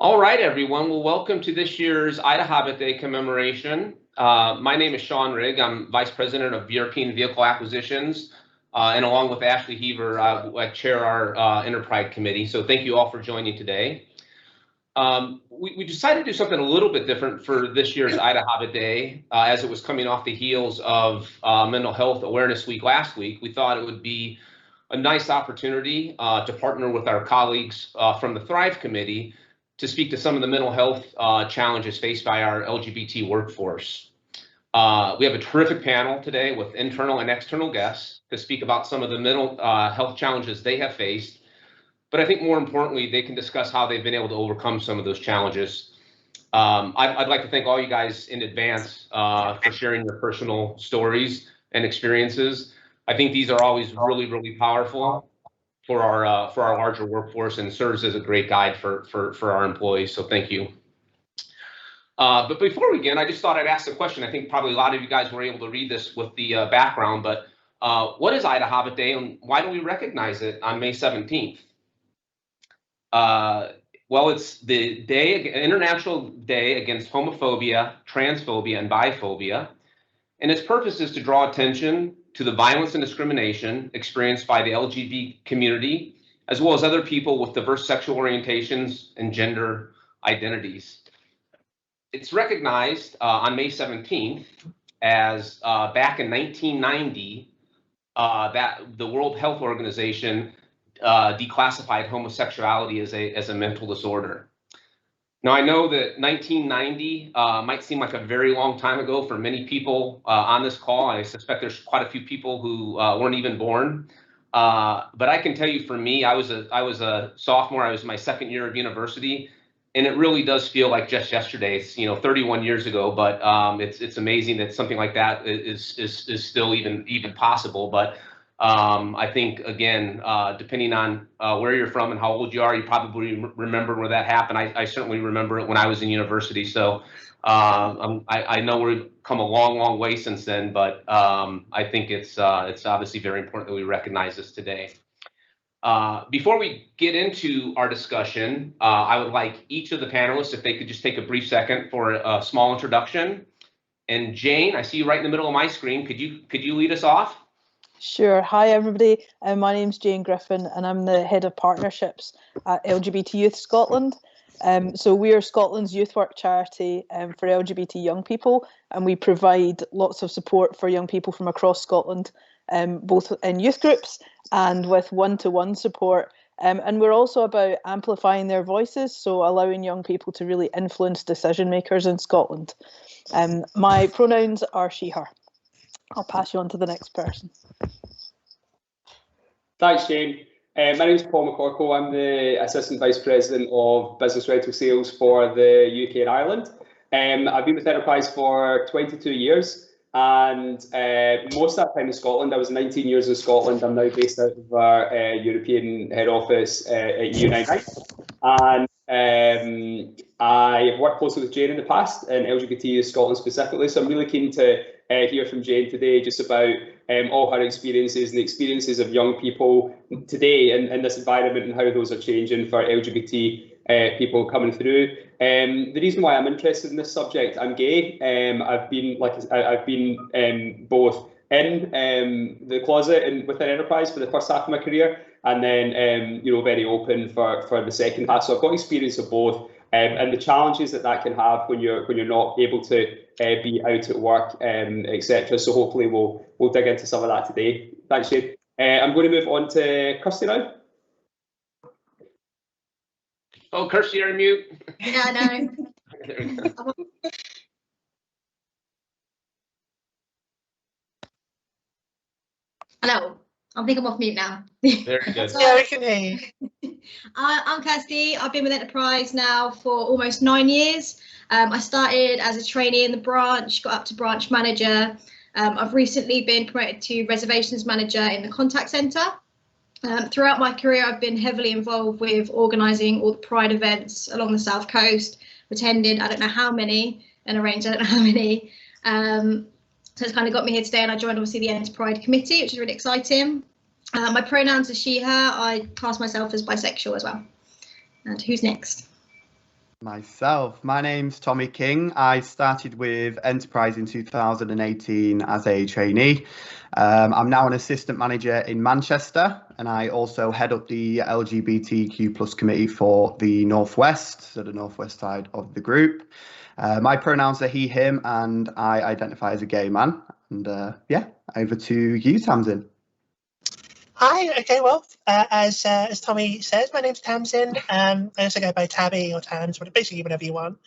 All right, everyone. Well, welcome to this year's Idahobit Day commemoration. My name is Sean Rigg. I'm Vice President of European Vehicle Acquisitions, and along with Ashley Heaver, I chair our Enterprise Committee. So thank you all for joining today. We decided to do something a little bit different for this year's Idahobit Day, as it was coming off the heels of Mental Health Awareness Week last week. We thought it would be a nice opportunity to partner with our colleagues from the Thrive Committee to speak to some of the mental health challenges faced by our LGBT workforce. We have a terrific panel today with internal and external guests to speak about some of the mental health challenges they have faced. But I think more importantly, they can discuss how they've been able to overcome some of those challenges. I'd like to thank all you guys in advance for sharing your personal stories and experiences. I think these are always really, really powerful for our larger workforce and serves as a great guide for our employees. So thank you. But before we begin, I just thought I'd ask the question. I think probably a lot of you guys were able to read this with the background, but what is Idahobit Day and why do we recognize it on May 17th? Well, it's the International Day Against Homophobia, Transphobia, and Biphobia, and its purpose is to draw attention to the violence and discrimination experienced by the LGBT community, as well as other people with diverse sexual orientations and gender identities. It's recognized on May 17th as back in 1990, that the World Health Organization declassified homosexuality as a mental disorder. Now, I know that 1990 might seem like a very long time ago for many people on this call. I suspect there's quite a few people who weren't even born. But I can tell you, for me, I was a sophomore. I was in my second year of university, and it really does feel like just yesterday. It's 31 years ago, but it's amazing that something like that is still even possible. But I think, again, depending on where you're from and how old you are, you probably remember where that happened. I certainly remember it when I was in university. So I know we've come a long, long way since then, but I think it's obviously very important that we recognize this today. Before we get into our discussion, I would like each of the panelists, if they could just take a brief second for a small introduction. And Jane, I see you right in the middle of my screen. Could you lead us off? Sure. Hi, everybody. My name's Jane Griffin, and I'm the Head of Partnerships at LGBT Youth Scotland. So we are Scotland's youth work charity for LGBT young people, and we provide lots of support for young people from across Scotland, both in youth groups and with one-to-one support. And we're also about amplifying their voices, so allowing young people to really influence decision makers in Scotland. My pronouns are she, her. I'll pass you on to the next person. Thanks, Jane. My name is Paul Mccorkle. I'm the Assistant Vice President of Business Rental Sales for the UK and Ireland. I've been with Enterprise for 22 years, and most of that time in Scotland. I was 19 years in Scotland. I'm now based out of our European head office at EU99. And I've worked closely with Jane in the past, in LGBT Scotland specifically, so I'm really keen to hear from Jane today just about all her experiences and the experiences of young people today in this environment and how those are changing for LGBT people coming through. The reason why I'm interested in this subject, I'm gay. I've been both in the closet and within Enterprise for the first half of my career, and then very open for the second half. So I've got experience of both, and the challenges that can have when you're not able to be out at work, etc. So hopefully we'll dig into some of that today. Thanks, Shane. I'm going to move on to Kirsty now. Oh, Kirsty, you're on mute. Yeah, no. There we go. Hello. I think I'm off mute now. Very good. Yeah, we can hear you. I'm Kirsty. I've been with Enterprise now for almost 9 years. I started as a trainee in the branch, got up to branch manager. I've recently been promoted to reservations manager in the contact centre. Throughout my career, I've been heavily involved with organising all the Pride events along the South Coast, attended I don't know how many, and arranged I don't know how many. So it's kind of got me here today, and I joined obviously the Enterprise Committee, which is really exciting. My pronouns are she, her. I class myself as bisexual as well. And who's next? Myself, my name's Tommy King. I started with Enterprise in 2018 as a trainee. I'm now an assistant manager in Manchester, and I also head up the LGBTQ plus committee for the Northwest, so the Northwest side of the group. My pronouns are he, him, and I identify as a gay man. And yeah, over to you, Tamsin. Hi. Okay. Well, as Tommy says, my name's Tamsin. I also go by Tabby or Tams, basically whatever you want.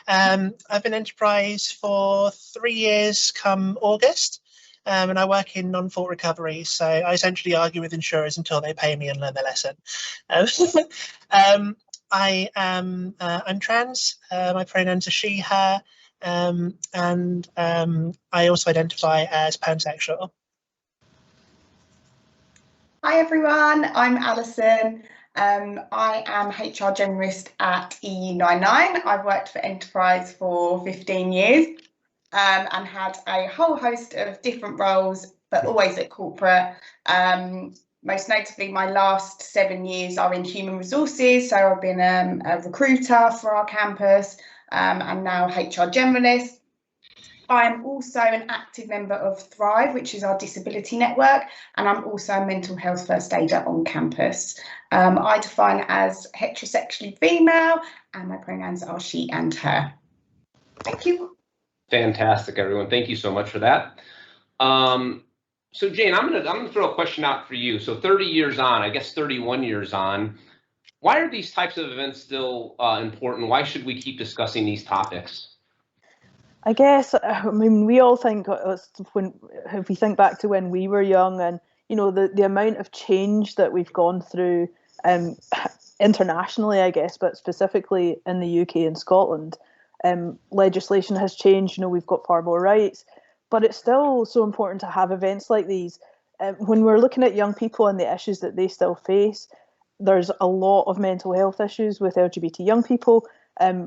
I've been Enterprise for 3 years come August, and I work in non-fault recovery. So I essentially argue with insurers until they pay me and learn their lesson. I'm trans. My pronouns are she, her, and I also identify as pansexual. Hi everyone, I'm Alison. I am HR generalist at EU99. I've worked for Enterprise for 15 years and had a whole host of different roles, but always at corporate. Most notably, my last 7 years are in human resources. So I've been a recruiter for our campus and now HR generalist. I'm also an active member of Thrive, which is our disability network, and I'm also a mental health first aider on campus. I define as heterosexually female, and my pronouns are she and her. Thank you. Fantastic, everyone. Thank you so much for that. So Jane, I'm gonna throw a question out for you. So 30 years on, I guess 31 years on, why are these types of events still important? Why should we keep discussing these topics? I guess, I mean, we all think if we think back to when we were young, and you know the amount of change that we've gone through internationally, I guess, but specifically in the UK and Scotland, legislation has changed. You know, we've got far more rights, but it's still so important to have events like these. When we're looking at young people and the issues that they still face, there's a lot of mental health issues with LGBT young people.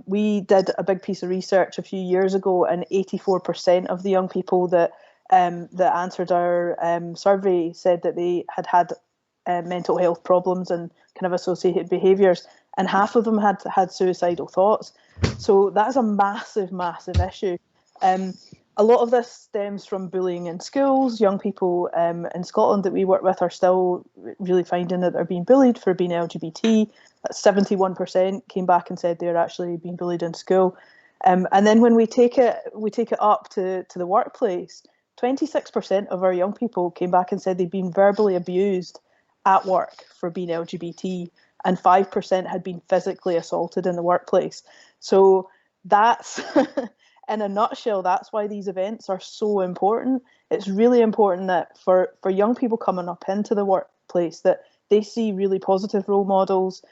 We did a big piece of research a few years ago, and 84% of the young people that answered our survey said that they had mental health problems and kind of associated behaviours, and half of them had suicidal thoughts. So that's a massive, massive issue. A lot of this stems from bullying in schools. Young people in Scotland that we work with are still really finding that they're being bullied for being LGBT. 71% came back and said they're actually being bullied in school. And then when we take it up to the workplace, 26% of our young people came back and said they'd been verbally abused at work for being LGBT, and 5% had been physically assaulted in the workplace. So that's, in a nutshell, that's why these events are so important. It's really important that for young people coming up into the workplace, that they see really positive role models.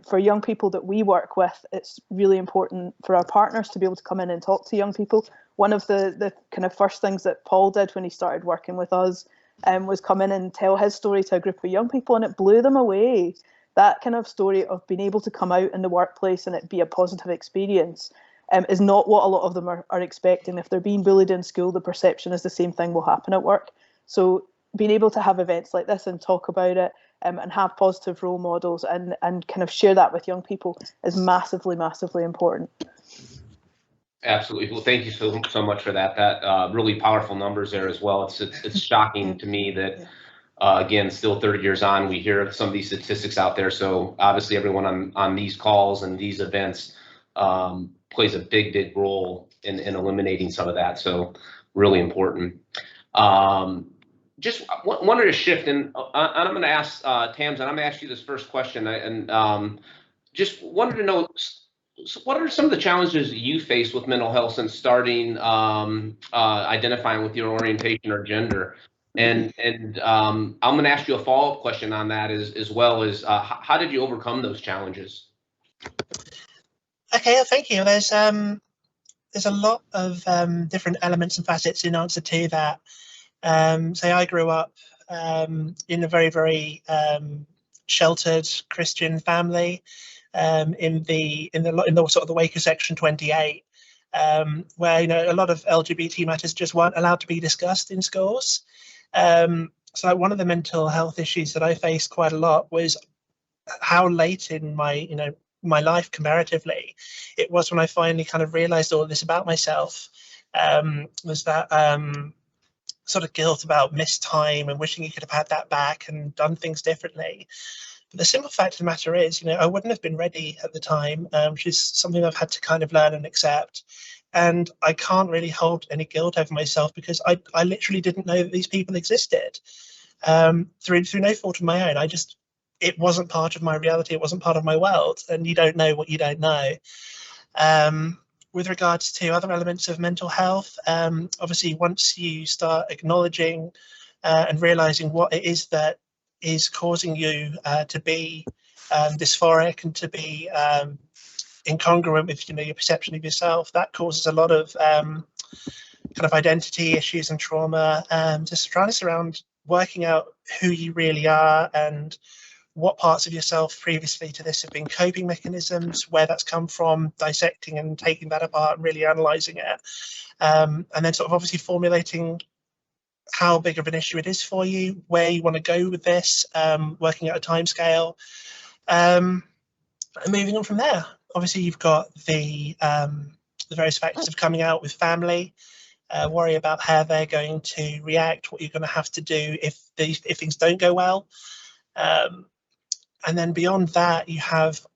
For young people that we work with, it's really important for our partners to be able to come in and talk to young people. One of the kind of first things that Paul did when he started working with us was come in and tell his story to a group of young people, and it blew them away. That kind of story of being able to come out in the workplace and it be a positive experience is not what a lot of them are expecting. If they're being bullied in school, the perception is the same thing will happen at work. So being able to have events like this and talk about it and have positive role models and kind of share that with young people is massively, massively important. Absolutely. Well, thank you so much for that. That really powerful numbers there as well. It's shocking to me that again, still 30 years on, we hear some of these statistics out there. So obviously, everyone on these calls and these events plays a big role in eliminating some of that. So really important. Just wanted to shift, and I'm going to ask Tams, and I'm going to ask you this first question, and just wanted to know, what are some of the challenges that you face with mental health since starting identifying with your orientation or gender? And I'm going to ask you a follow-up question on that as well as how did you overcome those challenges? Okay, thank you. There's a lot of different elements and facets in answer to that. So I grew up in a very sheltered Christian family in the sort of the wake of Section 28, where a lot of LGBT matters just weren't allowed to be discussed in schools. So one of the mental health issues that I faced quite a lot was how late in my my life comparatively, it was when I finally kind of realized all of this about myself, was that sort of guilt about missed time and wishing you could have had that back and done things differently. But the simple fact of the matter is, you know, I wouldn't have been ready at the time, which is something I've had to kind of learn and accept. And I can't really hold any guilt over myself because I literally didn't know that these people existed, through no fault of my own. It wasn't part of my reality. It wasn't part of my world. And you don't know what you don't know. With regards to other elements of mental health, obviously, once you start acknowledging and realizing what it is that is causing you to be dysphoric and to be incongruent with, you know, your perception of yourself, that causes a lot of kind of identity issues and trauma. Just trying to surround working out who you really are and what parts of yourself previously to this have been coping mechanisms, where that's come from, dissecting and taking that apart and really analysing it. And then sort of obviously formulating how big of an issue it is for you, where you want to go with this, working out a timescale, and moving on from there. Obviously, you've got the various factors of coming out with family, worry about how they're going to react, what you're going to have to do if things don't go well. And then beyond that, you have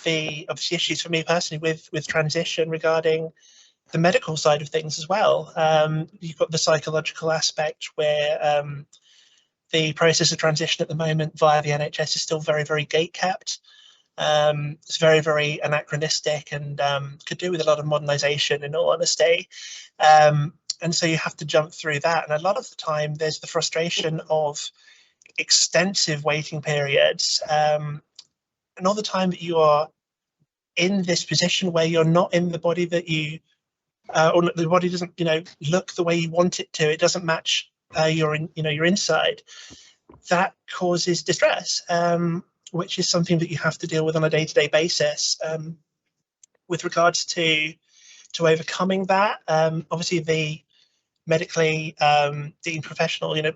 the obviously issues for me personally with transition regarding the medical side of things as well. You've got the psychological aspect where the process of transition at the moment via the NHS is still very, very gate-kept. It's very, very anachronistic and could do with a lot of modernisation, in all honesty. And so you have to jump through that. And a lot of the time, there's the frustration of extensive waiting periods, and all the time that you are in this position where you're not in the body that you or the body doesn't, you know, look the way you want it to. It doesn't match your inside. That causes distress, which is something that you have to deal with on a day-to-day basis. With regards to overcoming that, obviously the medically deemed professional, you know,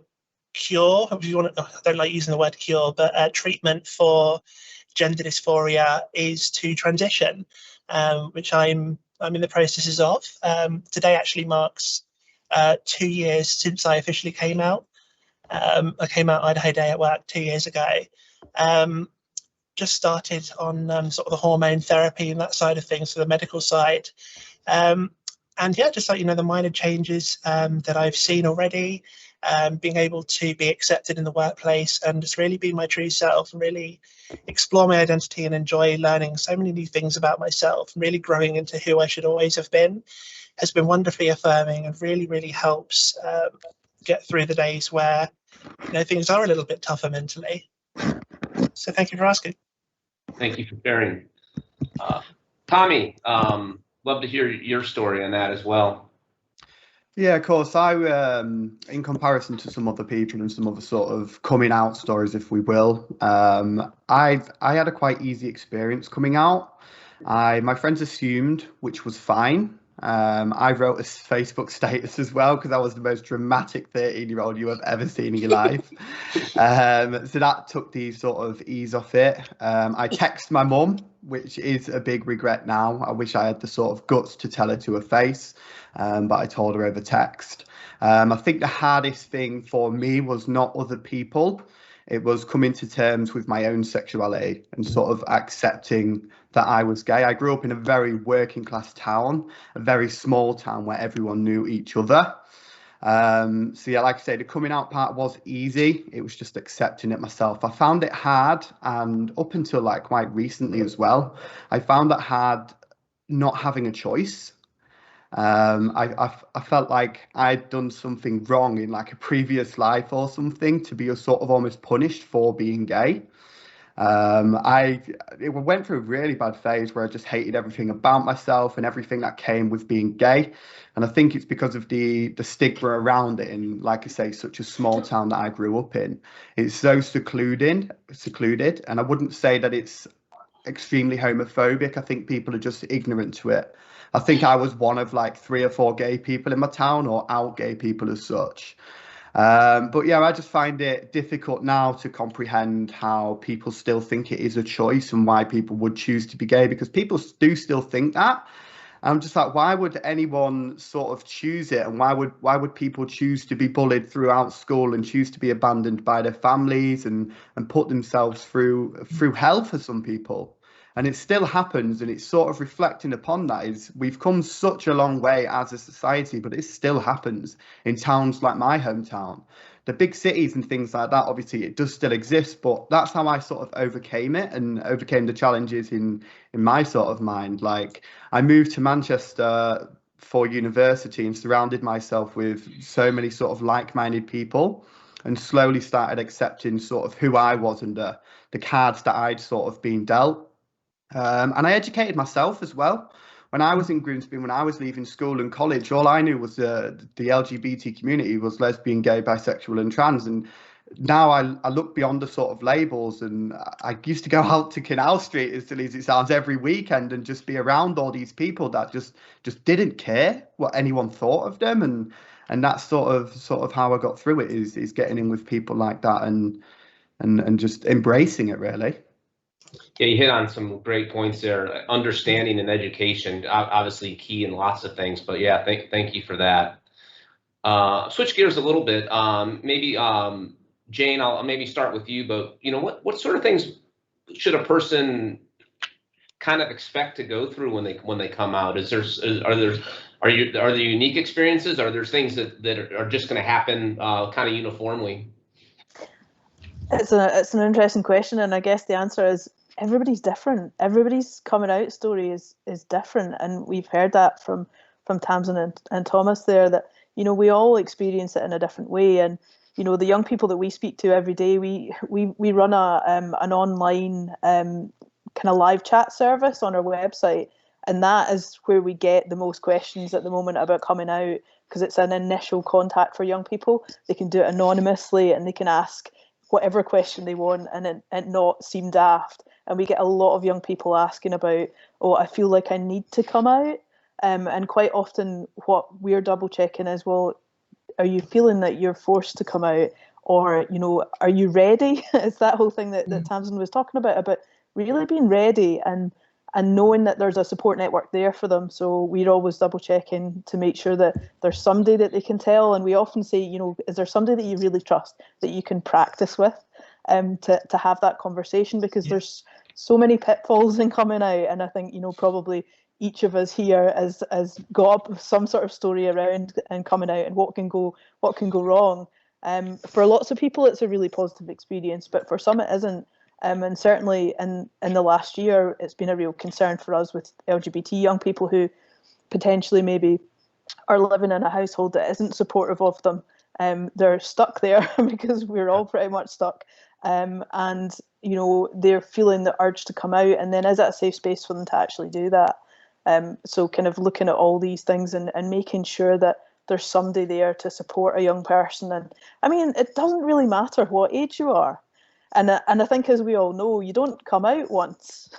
cure, if you want to, I don't like using the word cure, but treatment for gender dysphoria is to transition, which I'm in the processes of. Today actually marks 2 years since I officially came out. I came out Idaho Day at work 2 years ago. Just started on sort of the hormone therapy and that side of things, so the medical side. And yeah, just like, you know, the minor changes that I've seen already, being able to be accepted in the workplace and just really be my true self and really explore my identity and enjoy learning so many new things about myself and really growing into who I should always have been has been wonderfully affirming and really, really helps get through the days where, you know, things are a little bit tougher mentally. So thank you for asking. Thank you for sharing. Tommy, love to hear your story on that as well. Yeah, of course. I, in comparison to some other people and some other sort of coming out stories, if we will, I had a quite easy experience coming out. My friends assumed, which was fine. I wrote a Facebook status as well because I was the most dramatic 13-year-old you have ever seen in your life. So that took the sort of ease off it. I texted my mum, which is a big regret now. I wish I had the sort of guts to tell her to her face, but I told her over text. I think the hardest thing for me was not other people. It was coming to terms with my own sexuality and sort of accepting that I was gay. I grew up in a very working class town, a very small town where everyone knew each other. So yeah, like I say, the coming out part was easy. It was just accepting it myself. I found it hard, and up until like quite recently as well, I found that hard not having a choice. I felt like I'd done something wrong in like a previous life or something to be a sort of almost punished for being gay. It went through a really bad phase where I just hated everything about myself and everything that came with being gay. And I think it's because of the stigma around it in, like I say, such a small town that I grew up in. It's so secluded, and I wouldn't say that it's extremely homophobic. I think people are just ignorant to it. I think I was one of like 3 or 4 gay people in my town, or out gay people as such. But yeah, I just find it difficult now to comprehend how people still think it is a choice and why people would choose to be gay, because people do still think that. I'm just like, why would anyone sort of choose it? And why would people choose to be bullied throughout school and choose to be abandoned by their families and put themselves through hell for some people? And it still happens, and it's sort of reflecting upon that is we've come such a long way as a society, but it still happens in towns like my hometown. The big cities and things like that, obviously it does still exist, but that's how I sort of overcame it and overcame the challenges in my sort of mind. Like, I moved to Manchester for university and surrounded myself with so many sort of like-minded people, and slowly started accepting sort of who I was and the cards that I'd sort of been dealt. And I educated myself as well. When I was in Grimsby, when I was leaving school and college, all I knew was the LGBT community was lesbian, gay, bisexual and trans. And now I look beyond the sort of labels, and I used to go out to Canal Street, as silly as it sounds, every weekend and just be around all these people that just didn't care what anyone thought of them. And that's sort of how I got through it is getting in with people like that and just embracing it, really. Yeah, you hit on some great points there. Understanding and education, obviously key in lots of things, but yeah, thank you for that. Switch gears a little bit. Maybe Jane, I'll maybe start with you, but you know, what sort of things should a person kind of expect to go through when they come out? Are there unique experiences? Are there things that are just going to happen kind of uniformly? It's an interesting question, and I guess the answer is everybody's different. Everybody's coming out story is different, and we've heard that from Tamsin and Thomas there, that you know we all experience it in a different way. And you know the young people that we speak to every day, we run an online kind of live chat service on our website, and that is where we get the most questions at the moment about coming out, because it's an initial contact for young people. They can do it anonymously and they can ask whatever question they want and it not seem daft. And we get a lot of young people asking about, oh, I feel like I need to come out. And quite often what we're double checking is, well, are you feeling that you're forced to come out? Or, you know, are you ready? It's that whole thing that Tamsin was talking about really being ready and knowing that there's a support network there for them. So we're always double checking to make sure that there's somebody that they can tell. And we often say, you know, is there somebody that you really trust that you can practice with to have that conversation? Because there's so many pitfalls in coming out. And I think, you know, probably each of us here has got up some sort of story around and coming out and what can go wrong. For lots of people, it's a really positive experience, but for some it isn't. And certainly in the last year, it's been a real concern for us with LGBT young people who potentially maybe are living in a household that isn't supportive of them. They're stuck there because we're all pretty much stuck. And, you know, they're feeling the urge to come out, and then is that a safe space for them to actually do that? So kind of looking at all these things and making sure that there's somebody there to support a young person. And I mean, it doesn't really matter what age you are. And I think, as we all know, you don't come out once.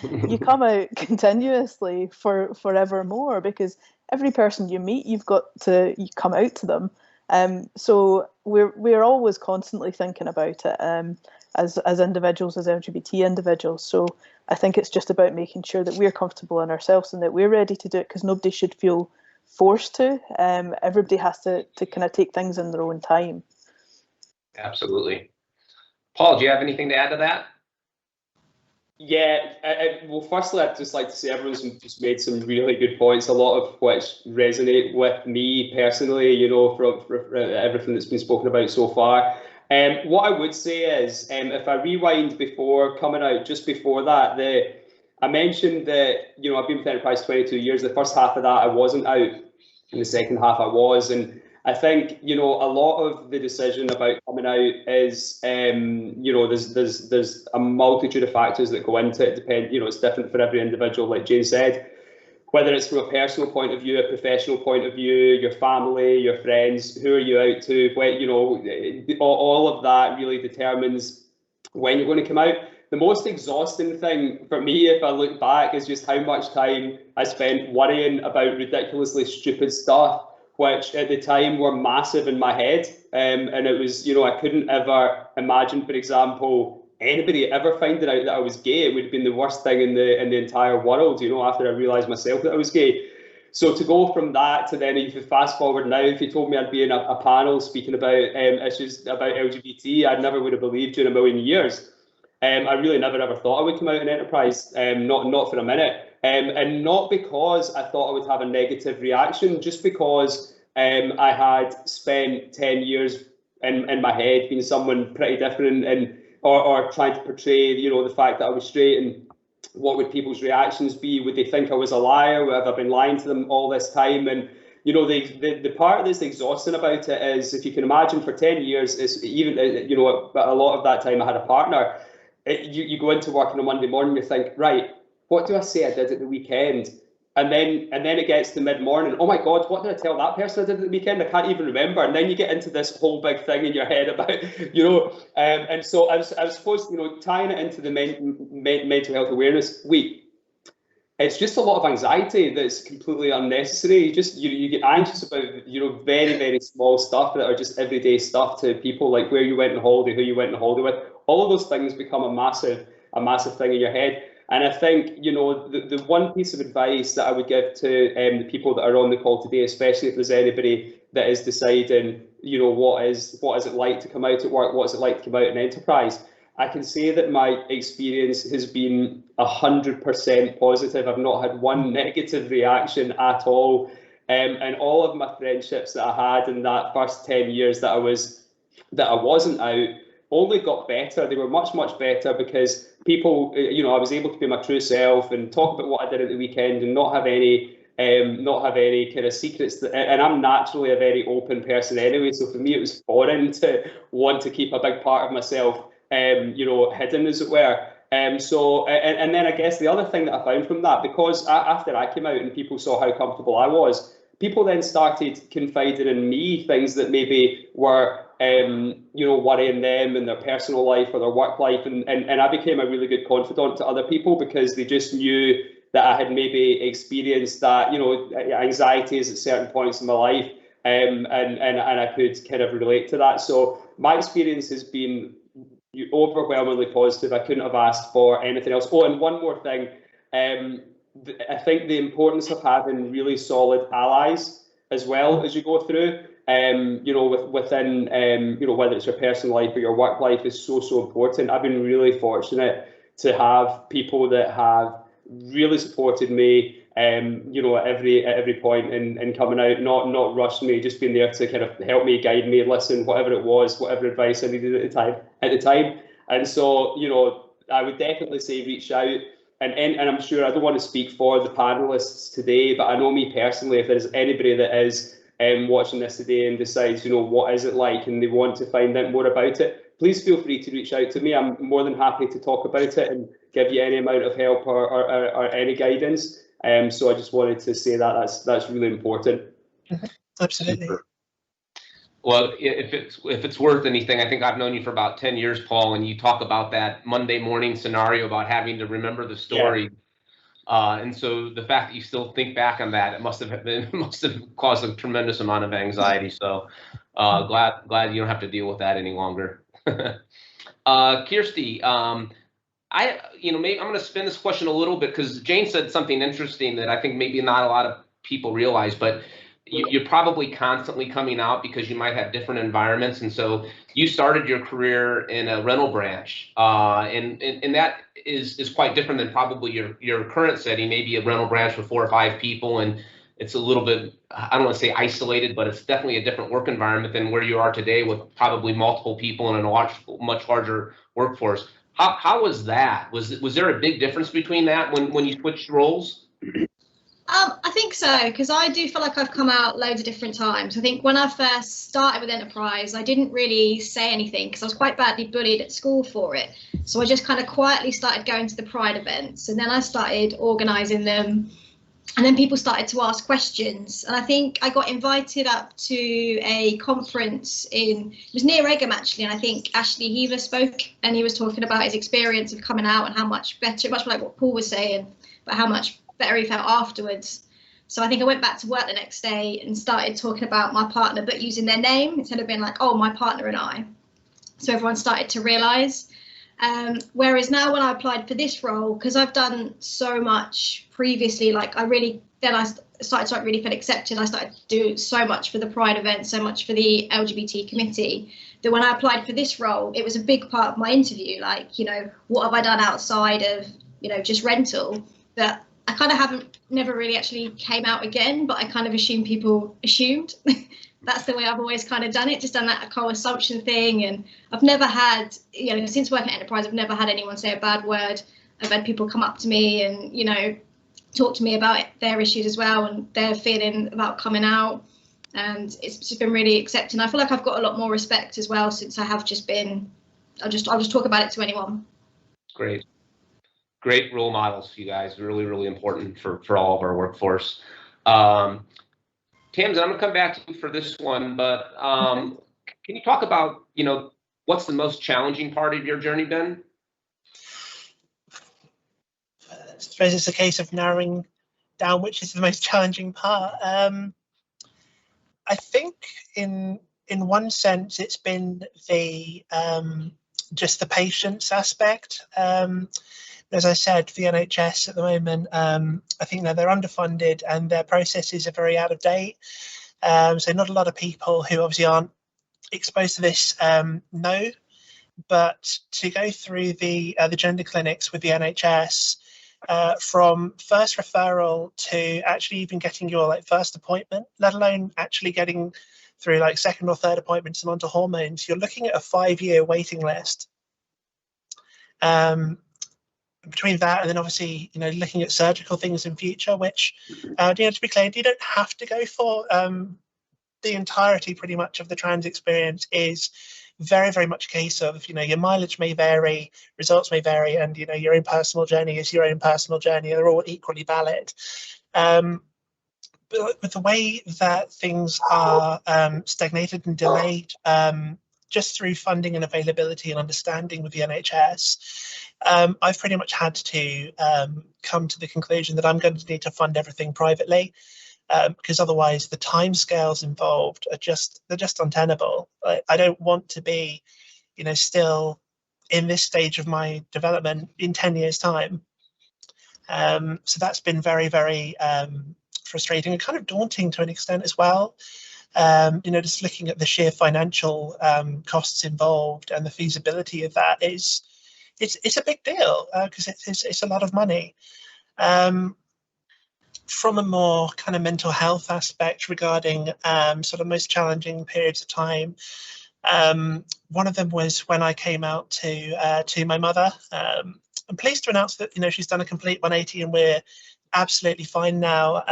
You come out continuously forevermore, because every person you meet, you come out to them. So we're always constantly thinking about it as individuals, as LGBT individuals. So I think it's just about making sure that we're comfortable in ourselves and that we're ready to do it, because nobody should feel forced to. Everybody has to kind of take things in their own time. Absolutely. Paul, do you have anything to add to that? Yeah, well, firstly, I'd just like to say everyone's just made some really good points, a lot of which resonate with me personally, you know, from everything that's been spoken about so far. What I would say is, if I rewind before coming out, just before that, I mentioned that, you know, I've been with Enterprise 22 years. The first half of that I wasn't out, and the second half I was. And I think, you know, a lot of the decision about coming out is, you know, there's a multitude of factors that go into it. You know, it's different for every individual, like Jane said, whether it's from a personal point of view, a professional point of view, your family, your friends, who are you out to, you know, all of that really determines when you're going to come out. The most exhausting thing for me, if I look back, is just how much time I spent worrying about ridiculously stupid stuff, which at the time were massive in my head. And it was, you know, I couldn't ever imagine, for example, anybody ever finding out that I was gay. It would have been the worst thing in the entire world, you know, after I realised myself that I was gay. So to go from that to then, if you fast forward now, if you told me I'd be in a panel speaking about issues about LGBT, I never would have believed you in a million years. I really never ever thought I would come out in enterprise, not for a minute. And not because I thought I would have a negative reaction, just because I had spent 10 years in my head being someone pretty different, and or trying to portray, you know, the fact that I was straight, and what would people's reactions be? Would they think I was a liar? Would I have been lying to them all this time? And you know, the part that's exhausting about it is, if you can imagine, for 10 years, it's even, you know, a lot of that time I had a partner. You go into work on a Monday morning, you think, right, what do I say I did at the weekend? And then it gets to mid-morning. Oh my God, what did I tell that person I did at the weekend? I can't even remember. And then you get into this whole big thing in your head about, you know, and so I was supposed, you know, tying it into the mental health awareness week. It's just a lot of anxiety that's completely unnecessary. You get anxious about, you know, very, very small stuff that are just everyday stuff to people, like where you went on holiday, who you went on holiday with. All of those things become a massive thing in your head. And I think, you know, the one piece of advice that I would give to the people that are on the call today, especially if there's anybody that is deciding, you know, what is it like to come out at work, what is it like to come out in enterprise, I can say that my experience has been 100% positive. I've not had one negative reaction at all. And all of my friendships that I had in that first 10 years that I wasn't out only got better. They were much, much better because people, you know, I was able to be my true self and talk about what I did at the weekend and not have any kind of secrets. And I'm naturally a very open person anyway, so for me it was foreign to want to keep a big part of myself, you know, hidden, as it were. So then I guess the other thing that I found from that, because after I came out and people saw how comfortable I was, people then started confiding in me things that maybe were, you know, worrying them in their personal life or their work life. And I became a really good confidant to other people because they just knew that I had maybe experienced that, you know, anxieties at certain points in my life. And I could kind of relate to that. So my experience has been overwhelmingly positive. I couldn't have asked for anything else. Oh, and one more thing. I think the importance of having really solid allies as well as you go through, you know, within, you know, whether it's your personal life or your work life, is so important. I've been really fortunate to have people that have really supported me, you know, at every point in coming out, not rushing me, just being there to kind of help me, guide me, listen, whatever it was, whatever advice I needed at the time. And so, you know, I would definitely say reach out. And I'm sure, I don't want to speak for the panelists today, but I know me personally, if there's anybody that is watching this today and decides, you know, what is it like and they want to find out more about it, please feel free to reach out to me. I'm more than happy to talk about it and give you any amount of help or any guidance. So I just wanted to say that that's really important. Absolutely. Well, if it's worth anything, I think I've known you for about 10 years, Paul, and you talk about that Monday morning scenario about having to remember the story. Yeah. And so the fact that you still think back on that, it must have caused a tremendous amount of anxiety. So glad you don't have to deal with that any longer. Kirsty, maybe I'm going to spin this question a little bit because Jane said something interesting that I think maybe not a lot of people realize, but you're probably constantly coming out because you might have different environments. And so you started your career in a rental branch, and that is quite different than probably your current setting, maybe a rental branch with 4 or 5 people. And it's a little bit, I don't want to say isolated, but it's definitely a different work environment than where you are today with probably multiple people and a much larger workforce. How was that? Was there a big difference between that when you switched roles? I think so, because I do feel like I've come out loads of different times. I think when I first started with Enterprise, I didn't really say anything because I was quite badly bullied at school for it. So I just kind of quietly started going to the Pride events, and then I started organising them, and then people started to ask questions. And I think I got invited up to a conference it was near Egham actually, and I think Ashley Heaver spoke, and he was talking about his experience of coming out and how much better, much like what Paul was saying, but how much better he felt afterwards. So I think I went back to work the next day and started talking about my partner, but using their name instead of being like, oh, my partner and I. So everyone started to realise. Whereas now when I applied for this role, because I've done so much previously, like I started to really feel accepted. I started to do so much for the Pride event, so much for the LGBT committee, that when I applied for this role, it was a big part of my interview. Like, you know, what have I done outside of, you know, just rental? That I kind of never really actually came out again, but I kind of assumed people assumed. That's the way I've always kind of done it, just done that whole assumption thing. And I've never had, you know, since working at Enterprise, I've never had anyone say a bad word. I've had people come up to me and, you know, talk to me about their issues as well and their feeling about coming out. And it's just been really accepting. I feel like I've got a lot more respect as well since I have just been, I'll just talk about it to anyone. Great role models, you guys. Really, really important for all of our workforce. Tamsin, I'm gonna come back to you for this one, but can you talk about, you know, what's the most challenging part of your journey been? I suppose it's a case of narrowing down which is the most challenging part. I think in one sense it's been the just the patience aspect. As I said, the NHS at the moment, I think that they're underfunded and their processes are very out of date. So not a lot of people who obviously aren't exposed to this know, but to go through the gender clinics with the NHS, from first referral to actually even getting your like first appointment, let alone actually getting through like second or third appointments and onto hormones, you're looking at a 5-year waiting list. Between that and then obviously, you know, looking at surgical things in future, which, you know, to be clear, you don't have to go for. The entirety pretty much of the trans experience is very, very much a case of, you know, your mileage may vary, results may vary, and, you know, your own personal journey is your own personal journey. They're all equally valid. But with the way that things are stagnated and delayed, just through funding and availability and understanding with the NHS, I've pretty much had to come to the conclusion that I'm going to need to fund everything privately, because otherwise the timescales involved are they're just untenable. I don't want to be, you know, still in this stage of my development in 10 years' time. So that's been very, very frustrating and kind of daunting to an extent as well. You know, just looking at the sheer financial costs involved and the feasibility of that it's a big deal, because it's a lot of money. From a more kind of mental health aspect regarding sort of most challenging periods of time, one of them was when I came out to my mother. I'm pleased to announce that, you know, she's done a complete 180 and we're absolutely fine now.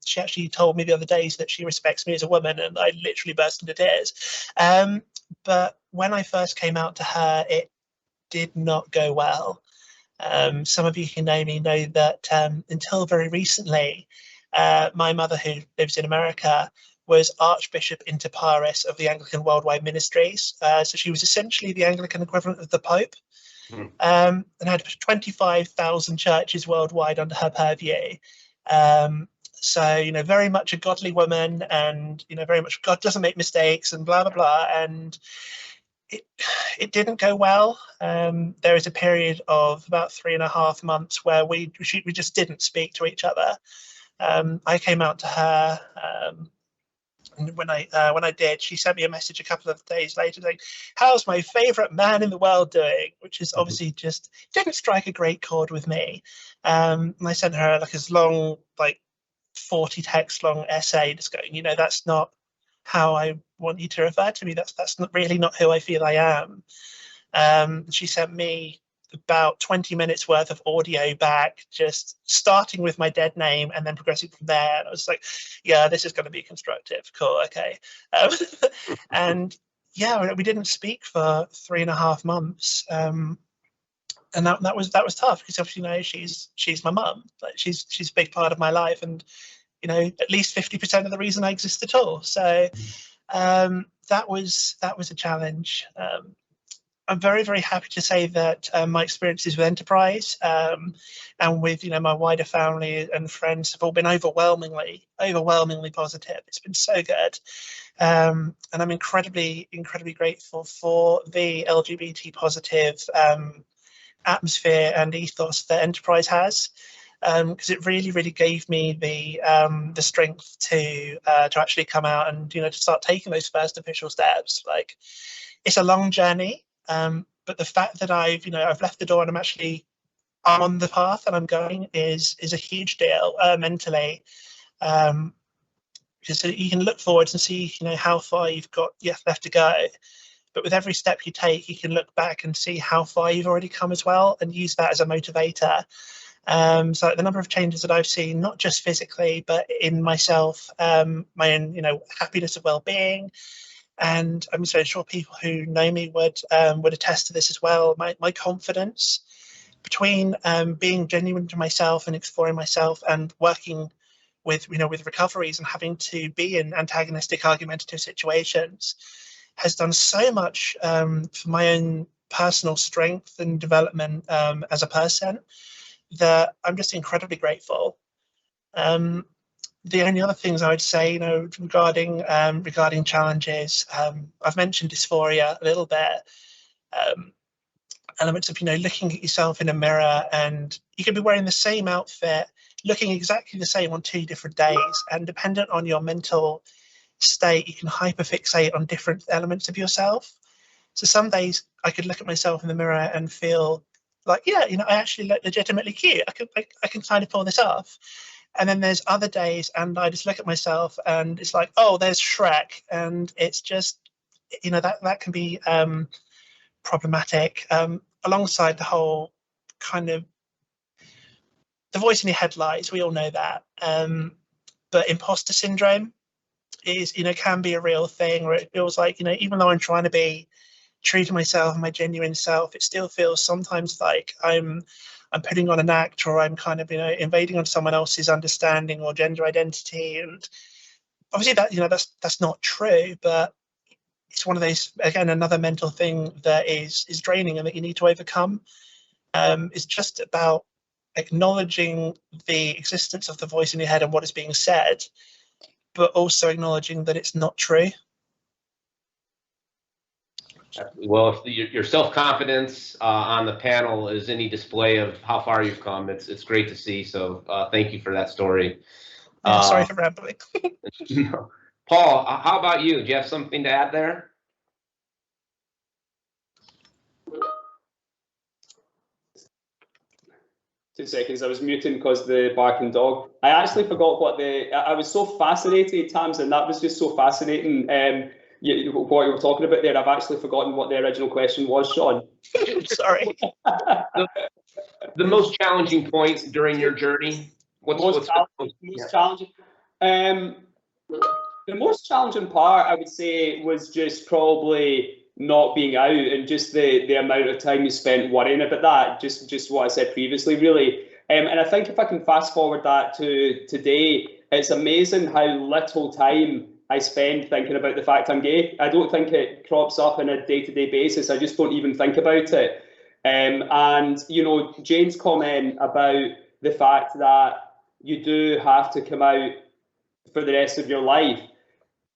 She actually told me the other days that she respects me as a woman, and I literally burst into tears. But when I first came out to her, it did not go well. Some of you who know me know that until very recently, my mother, who lives in America, was Archbishop Inter Pares of the Anglican Worldwide Ministries. So she was essentially the Anglican equivalent of the Pope, and had 25,000 churches worldwide under her purview. So, you know, very much a godly woman, and, you know, very much God doesn't make mistakes and blah, blah, blah. And it didn't go well. There was a period of about 3.5 months where we just didn't speak to each other. I came out to her, and when I did, she sent me a message a couple of days later saying, "How's my favorite man in the world doing?" Which is obviously just didn't strike a great chord with me. And I sent her like this long, like 40 text long essay just going, you know, that's not how I want you to refer to me. That's not really not who I feel I am. She sent me about 20 minutes worth of audio back, just starting with my dead name and then progressing from there. And I was like, yeah, this is going to be constructive. Cool. Okay. And yeah, we didn't speak for 3.5 months. And that was tough, because obviously, you know, she's my mum. Like she's a big part of my life, and, you know, at least 50% of the reason I exist at all. So that was a challenge. I'm very, very happy to say that my experiences with Enterprise and with, you know, my wider family and friends have all been overwhelmingly positive. It's been so good. And I'm incredibly grateful for the LGBT positive atmosphere and ethos that Enterprise has, because it really gave me the strength to actually come out and, you know, to start taking those first official steps. Like, it's a long journey, but the fact that I've left the door and I'm on the path and I'm going is a huge deal mentally. Because you can look forwards and see, you know, how far you've got left to go. But with every step you take, you can look back and see how far you've already come as well, and use that as a motivator. So the number of changes that I've seen, not just physically, but in myself, my own, you know, happiness and well-being. And I'm so sure people who know me would attest to this as well. My confidence between being genuine to myself and exploring myself and working with, you know, with recoveries and having to be in antagonistic, argumentative situations has done so much for my own personal strength and development as a person, that I'm just incredibly grateful. The only other things I would say, you know, regarding challenges, I've mentioned dysphoria a little bit. Elements of, you know, looking at yourself in a mirror, and you could be wearing the same outfit, looking exactly the same on 2 different days, and dependent on your mental state, you can hyperfixate on different elements of yourself. So some days I could look at myself in the mirror and feel like, yeah, you know, I actually look legitimately cute. I can kind of pull this off. And then there's other days and I just look at myself and it's like, oh, there's Shrek. And it's just, you know, that can be problematic, alongside the whole kind of the voice in your head lies. We all know that. But imposter syndrome is, you know, can be a real thing, where it feels like, you know, even though I'm trying to be true to myself and my genuine self, it still feels sometimes like I'm putting on an act, or I'm kind of, you know, invading on someone else's understanding or gender identity. And obviously that, you know, that's not true, but it's one of those, again, another mental thing that is draining and that you need to overcome. It's just about acknowledging the existence of the voice in your head and what is being said, but also acknowledging that it's not true. Well, if your self-confidence on the panel is any display of how far you've come, it's great to see. So thank you for that story. Yeah, sorry for rambling. Paul, how about you? Do you have something to add there? Two seconds, I was muting because the barking dog. I actually forgot I was so fascinated, Tamsin, that was just so fascinating. What you were talking about there, I've actually forgotten what the original question was, Sean. Sorry. The most challenging point during your journey? Challenging? The most challenging part, I would say, was just probably not being out and just the amount of time you spent worrying about that, just what I said previously, really. And I think if I can fast forward that to today, it's amazing how little time I spend thinking about the fact I'm gay. I don't think it crops up on a day-to-day basis. I just don't even think about it. And, you know, Jane's comment about the fact that you do have to come out for the rest of your life.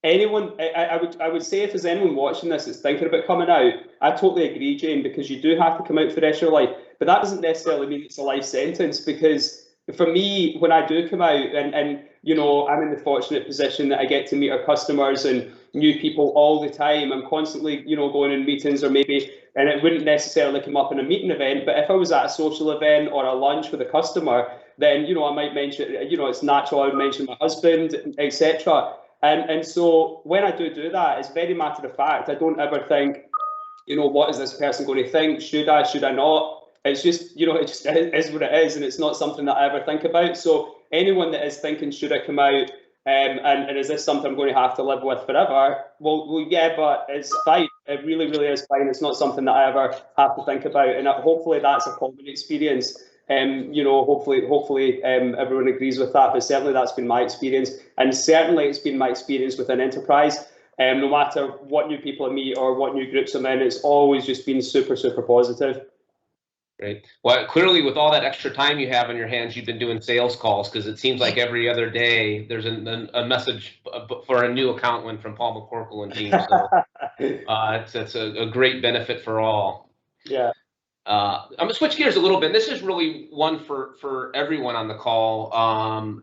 Anyone, I would say, if there's anyone watching this that's thinking about coming out, I totally agree, Jane, because you do have to come out for the rest of your life. But that doesn't necessarily mean it's a life sentence, because for me, when I do come out, and you know, I'm in the fortunate position that I get to meet our customers and new people all the time. I'm constantly, you know, going in meetings, or maybe, and it wouldn't necessarily come up in a meeting event, but if I was at a social event or a lunch with a customer, then, you know, I might mention, you know, it's natural I would mention my husband, etc. And so when I do that, it's very matter of fact. I don't ever think, you know, what is this person going to think? Should I not? It's just, you know, it just is what it is, and it's not something that I ever think about. So anyone that is thinking, should I come out, and is this something I'm going to have to live with forever? Well, yeah, but it's fine. It really is fine. It's not something that I ever have to think about, and hopefully that's a common experience. You know, hopefully everyone agrees with that, but certainly that's been my experience, and certainly it's been my experience within Enterprise. No matter what new people I meet or what new groups I'm in, it's always just been super, super positive. Great. Well, clearly with all that extra time you have on your hands, you've been doing sales calls, because it seems like every other day there's a message for a new account win from Paul Mccorkle and team. So it's a great benefit for all. Yeah. I'm gonna switch gears a little bit. This is really one for everyone on the call,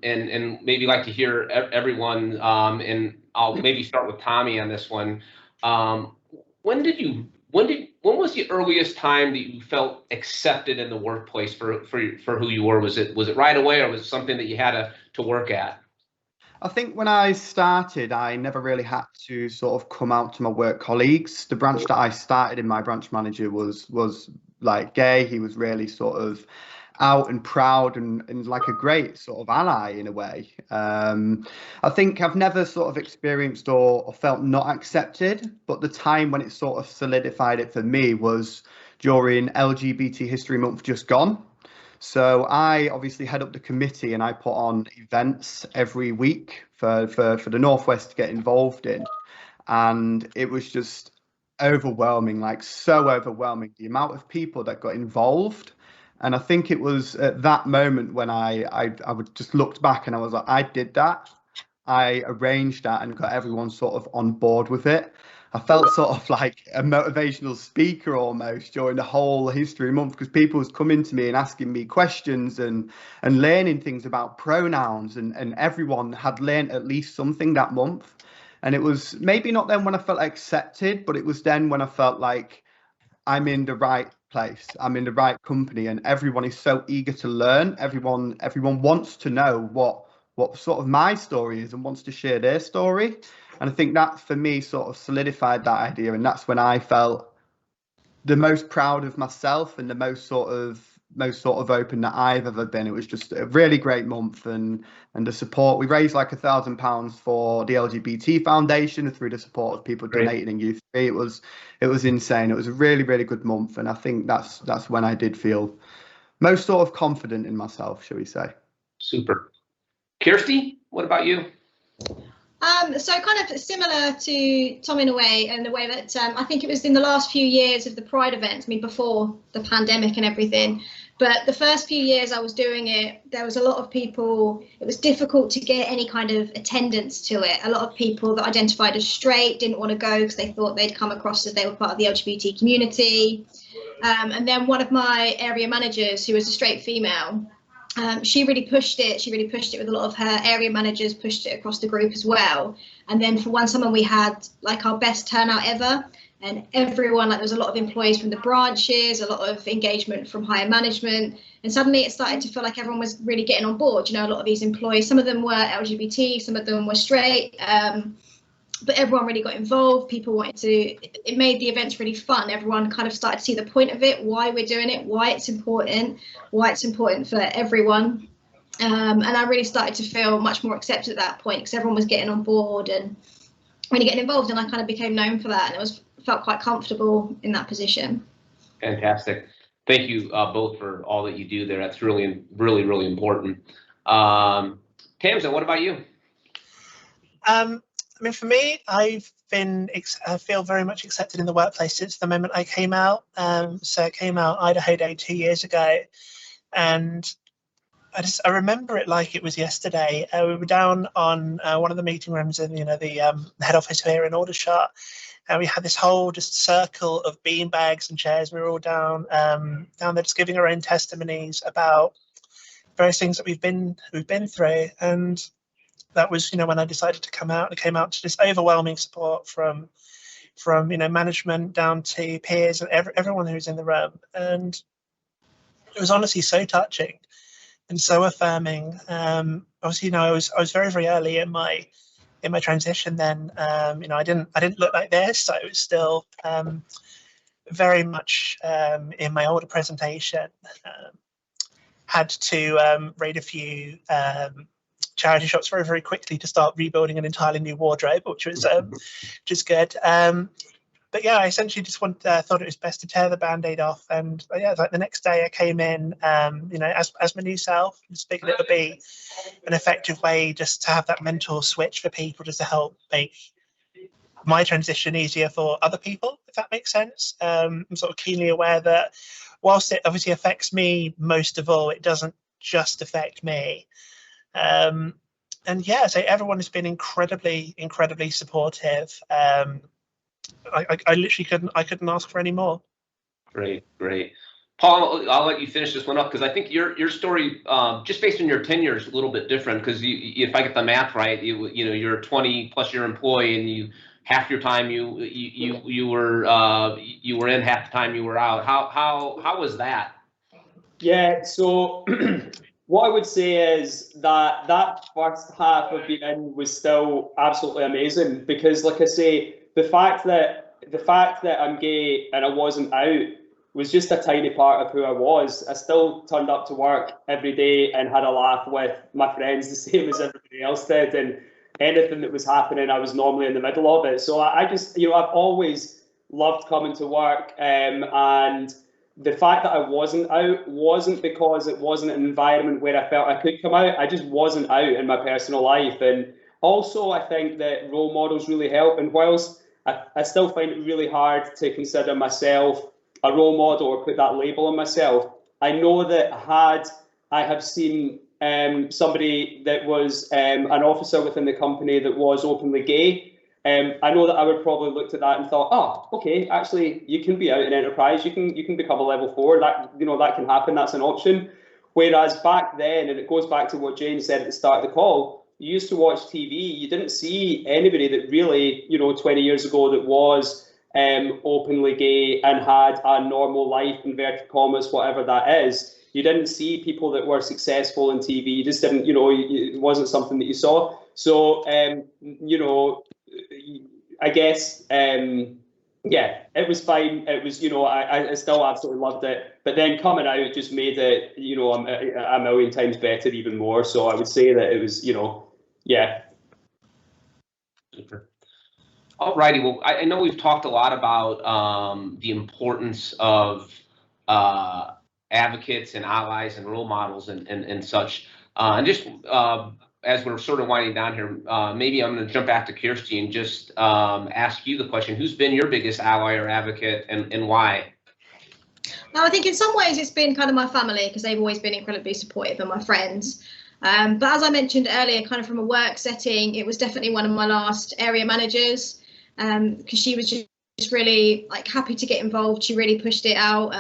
and maybe like to hear everyone. And I'll maybe start with Tommy on this one. When was the earliest time that you felt accepted in the workplace for who you were? Was it right away, or was it something that you had to work at? I think when I started, I never really had to sort of come out to my work colleagues. The branch that I started in, my branch manager was like gay. He was really sort of out and proud and like a great sort of ally in a way. I think I've never sort of experienced or felt not accepted, but the time when it sort of solidified it for me was during LGBT History Month just gone. So I obviously head up the committee, and I put on events every week for the Northwest to get involved in. And it was just overwhelming, like so overwhelming, the amount of people that got involved. And I think it was at that moment when I would just looked back and I was like, I did that. I arranged that and got everyone sort of on board with it. I felt sort of like a motivational speaker almost during the whole history month, because people was coming to me and asking me questions and learning things about pronouns, and everyone had learned at least something that month. And it was maybe not then when I felt accepted, but it was then when I felt like I'm in the right place, I'm in the right company, and everyone is so eager to learn. Everyone wants to know what sort of my story is and wants to share their story. And I think that for me sort of solidified that idea, and that's when I felt the most proud of myself and the most sort of open that I've ever been. It was just a really great month, and the support. We raised like £1,000 for the LGBT Foundation through the support of people donating in Youth Free. It was insane. It was a really, really good month, and I think that's when I did feel most sort of confident in myself, shall we say. Super. Kirsty, what about you? So kind of similar to Tom in a way, and the way that I think it was in the last few years of the Pride events, I mean, before the pandemic and everything, but the first few years I was doing it, there was a lot of people, it was difficult to get any kind of attendance to it. A lot of people that identified as straight didn't want to go because they thought they'd come across as they were part of the LGBT community. And then one of my area managers, who was a straight female, she really pushed it. She really pushed it with a lot of her area managers, pushed it across the group as well. And then for one summer we had like our best turnout ever, and everyone, like there was a lot of employees from the branches, a lot of engagement from higher management, and suddenly it started to feel like everyone was really getting on board. You know, a lot of these employees, some of them were LGBT, some of them were straight, but everyone really got involved. People wanted to, it made the events really fun. Everyone kind of started to see the point of it, why we're doing it, why it's important for everyone. And I really started to feel much more accepted at that point, because everyone was getting on board and really getting involved, and I kind of became known for that, and felt quite comfortable in that position. Fantastic. Thank you both for all that you do there. That's really, really, really important. Tamsin, what about you? I mean, for me, I feel very much accepted in the workplace since the moment I came out. So I came out Idaho Day 2 years ago, and I remember it like it was yesterday. We were down on one of the meeting rooms in, the head office here in Aldershot, and we had this whole just circle of bean bags and chairs. We were all down there just giving our own testimonies about various things that we've been through. And that was, when I decided to come out, I came out to this overwhelming support from management down to peers and everyone who was in the room. And it was honestly so touching and so affirming. Obviously, I was very, very early in my transition then. I didn't look like this, so it was still very much in my older presentation. Had to raid a few charity shops very, very quickly to start rebuilding an entirely new wardrobe, which was just good. But yeah, I essentially just thought it was best to tear the band-aid off. And yeah, like the next day I came in, as my new self, just thinking it would be an effective way just to have that mental switch for people, just to help make my transition easier for other people, if that makes sense. I'm sort of keenly aware that whilst it obviously affects me most of all, it doesn't just affect me. And yeah, so everyone has been incredibly supportive. I literally couldn't ask for any more. Great. Paul, I'll let you finish this one up because I think your story, just based on your tenure, is a little bit different. Because if I get the math right, you're a 20+ year employee, and half your time you were in, half the time you were out. How was that? Yeah. So what I would say is that first half of being in was still absolutely amazing, because, like I say, the fact that I'm gay and I wasn't out was just a tiny part of who I was. I still turned up to work every day and had a laugh with my friends the same as everybody else did, and anything that was happening, I was normally in the middle of it. So I just, I've always loved coming to work, and the fact that I wasn't out wasn't because it wasn't an environment where I felt I could come out. I just wasn't out in my personal life. And also, I think that role models really help. And whilst I still find it really hard to consider myself a role model or put that label on myself, I know that had I have seen somebody that was an officer within the company that was openly gay, I know that I would probably looked at that and thought, oh, okay, actually, you can be out in enterprise, you can become a level 4. That that can happen. That's an option. Whereas back then, and it goes back to what Jane said at the start of the call, you used to watch TV. You didn't see anybody that really, 20 years ago, that was openly gay and had a normal life, inverted commas, whatever that is. You didn't see people that were successful in TV. You just didn't, it wasn't something that you saw. So, I guess, yeah, it was fine. It was, I still absolutely loved it. But then coming out, it just made it, a million times better, even more. So I would say that it was, yeah. Super. All righty. Well, I know we've talked a lot about the importance of advocates and allies and role models and such. And just as we're sort of winding down here, maybe I'm going to jump back to Kirsty and just ask you the question: who's been your biggest ally or advocate, and why? Now, I think in some ways it's been kind of my family, because they've always been incredibly supportive, and my friends. But as I mentioned earlier, kind of from a work setting, it was definitely one of my last area managers, because she was just really happy to get involved. She really pushed it out,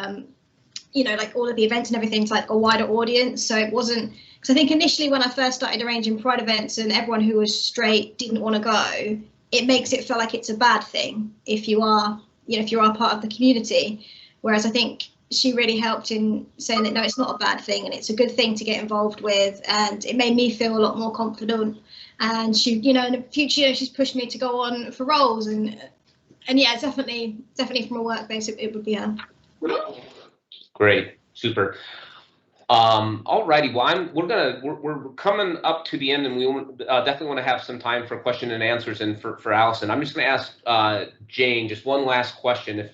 like all of the events and everything to a wider audience. So it wasn't, because I think initially when I first started arranging Pride events and everyone who was straight didn't want to go, it makes it feel like it's a bad thing if you are, if you are part of the community. Whereas I think she really helped in saying that, no, it's not a bad thing and it's a good thing to get involved with. And it made me feel a lot more confident. And she, in the future, she's pushed me to go on for roles. And yeah, definitely from a work base, it would be her. Great, super. All righty. Well, we're coming up to the end, and we definitely want to have some time for question and answers. And for Allison, I'm just going to ask Jane just one last question,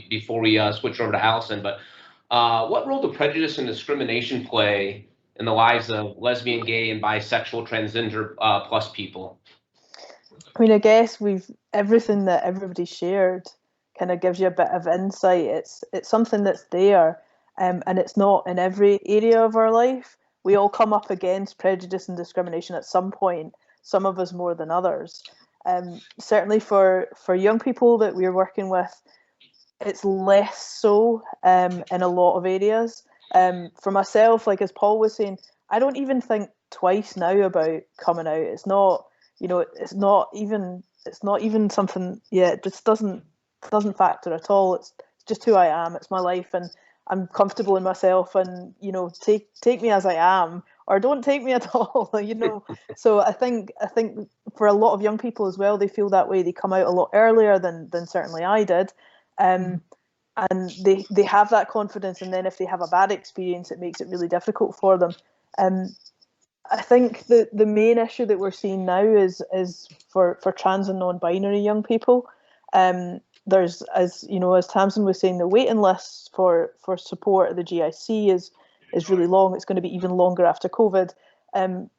before we switch over to Allison. But what role do prejudice and discrimination play in the lives of lesbian, gay, and bisexual, transgender plus people? I mean, I guess everything that everybody shared kind of gives you a bit of insight. It's something that's there. And it's not in every area of our life. We all come up against prejudice and discrimination at some point, some of us more than others. Certainly for young people that we're working with, it's less so in a lot of areas. For myself, as Paul was saying, I don't even think twice now about coming out. It's not, it's not even something, it just doesn't factor at all. It's just who I am. It's my life, and I'm comfortable in myself, and take me as I am, or don't take me at all. So I think for a lot of young people as well, they feel that way. They come out a lot earlier than certainly I did, and they have that confidence. And then if they have a bad experience, it makes it really difficult for them. I think the main issue that we're seeing now is for trans and non-binary young people. There's, as Tamsin was saying, the waiting lists for support at the GIC is really long. It's going to be even longer after COVID.